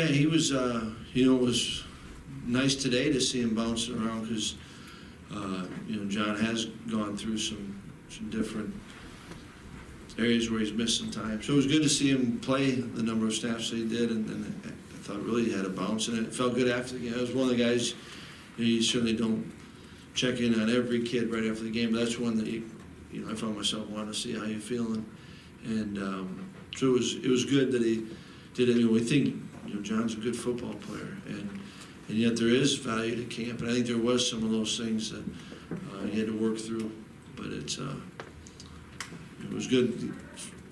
he was, it was nice today to see him bouncing around because, John has gone through some different areas where he's missed some time. So it was good to see him play the number of snaps that he did, and I thought really he had a bounce in it. It felt good after the game. I was one of the guys, you certainly don't check in on every kid right after the game, but that's one that I found myself wanting to see how you're feeling. And so it was good that he did it. We think, John's a good football player, and yet there is value to camp. And I think there was some of those things that he had to work through, but it was good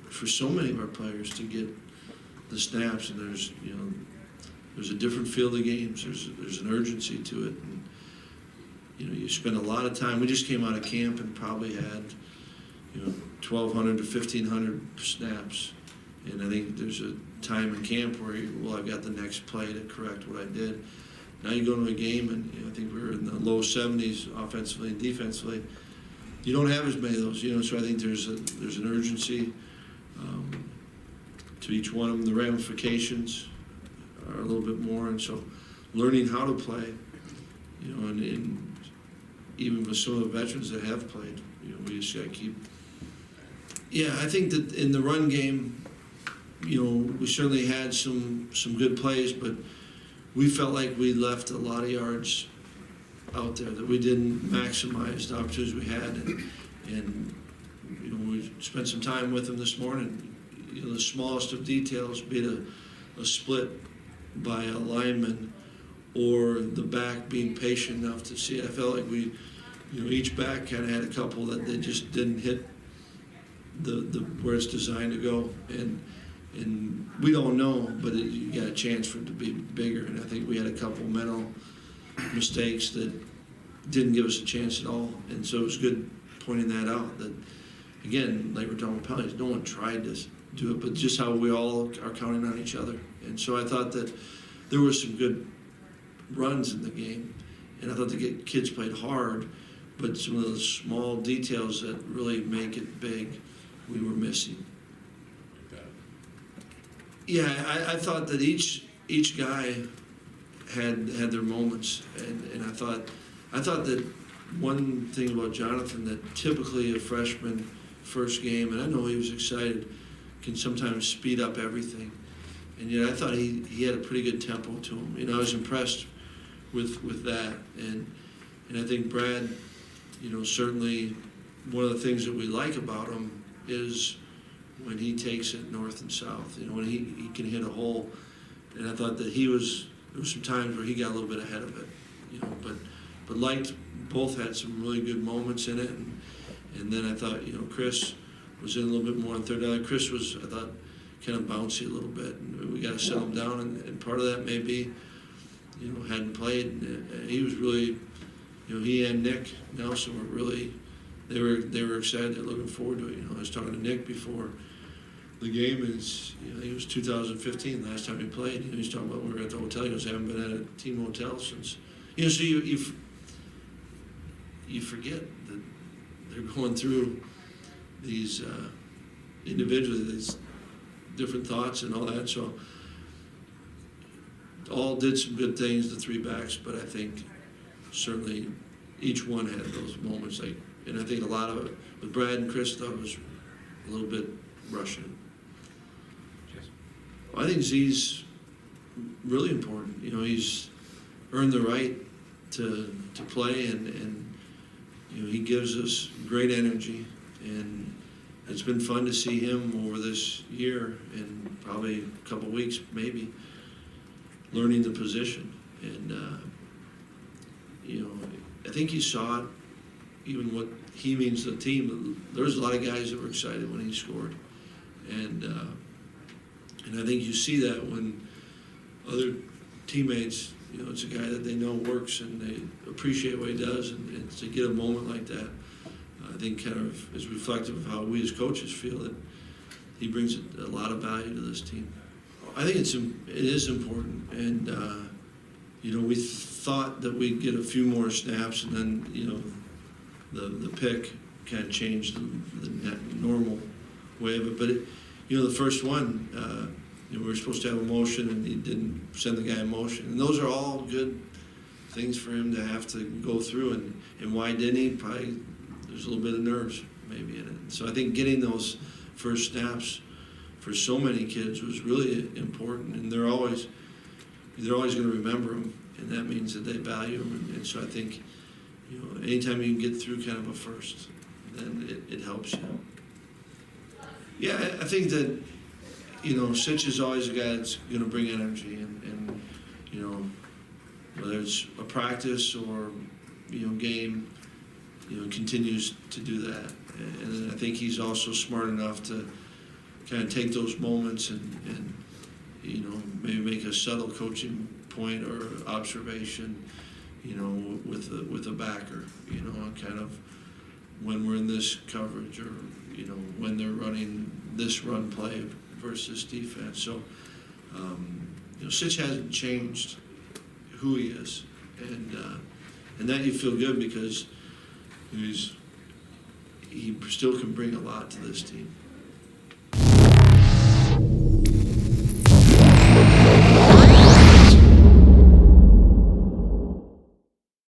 for so many of our players to get the snaps. And there's a different field of games. There's an urgency to it, and you spend a lot of time. We just came out of camp and probably had 1,200 to 1,500 snaps. And I think there's a time in camp where, I've got the next play to correct what I did. Now you go into a game, and I think we were in the low 70s offensively and defensively. You don't have as many of those, so I think there's an urgency to each one of them. The ramifications are a little bit more, and so learning how to play, and even with some of the veterans that have played, we just got to keep. Yeah, I think that in the run game, we certainly had some good plays, but we felt like we left a lot of yards out there that we didn't maximize the opportunities we had, and we spent some time with them this morning. The smallest of details, be it a split by a lineman or the back being patient enough to see. I felt like we, each back kind of had a couple that they just didn't hit the where it's designed to go, and we don't know, but you got a chance for it to be bigger. And I think we had a couple mental mistakes that didn't give us a chance at all. And so it was good pointing that out, that, again, like we're talking about penalties, no one tried to do it, but just how we all are counting on each other. And so I thought that there were some good runs in the game, and I thought the kids played hard, but some of those small details that really make it big, we were missing. Yeah, I thought that each guy had their moments, and I thought that one thing about Jonathan, that typically a freshman first game, and I know he was excited, can sometimes speed up everything, and yet I thought he had a pretty good tempo to him. I was impressed with that, and I think Brad, certainly one of the things that we like about him is when he takes it north and south, when he can hit a hole. And I thought that there was some times where he got a little bit ahead of it, but liked, both had some really good moments in it. And then I thought, Chryst was in a little bit more on third down. Chryst was, I thought, kind of bouncy a little bit, and we got to settle him down. And part of that may be, hadn't played. And he was really, he and Nick Nelson were really, they were excited. They're looking forward to it. I was talking to Nick before the game. Is I think it was 2015 last time he played. He's talking about when we were at the hotel. He goes, I haven't been at a team hotel since. So you forget that they're going through these individually these different thoughts and all that. So all did some good things, the three backs, but I think certainly each one had those moments. And I think a lot of it with Brad and Chryst, thought it was a little bit rushing. Well, I think Z's really important. He's earned the right to play, and he gives us great energy, and it's been fun to see him over this year and probably a couple weeks maybe learning the position. And I think he saw it, even what he means to the team. There's a lot of guys that were excited when he scored, and I think you see that when other teammates, it's a guy that they know works and they appreciate what he does, and to get a moment like that, I think kind of is reflective of how we as coaches feel that he brings a lot of value to this team. I think it is important, and we thought that we'd get a few more snaps, and then the pick kind of changed the normal way of it. But the first one, we were supposed to have a motion and he didn't send the guy a motion. And those are all good things for him to have to go through. And why didn't he? Probably there's a little bit of nerves maybe in it. So I think getting those first snaps for so many kids was really important, and they're always going to remember them, and that means that they value them. And so I think, anytime you can get through kind of a first, then it helps you. Yeah, I think that, Sitch is always a guy that's going to bring energy, and whether it's a practice or, game, continues to do that. And I think he's also smart enough to kind of take those moments and maybe make a subtle coaching point or observation, with a backer, kind of when we're in this coverage or, when they're running this run play versus defense. So, Sitch hasn't changed who he is, and that you feel good because he still can bring a lot to this team.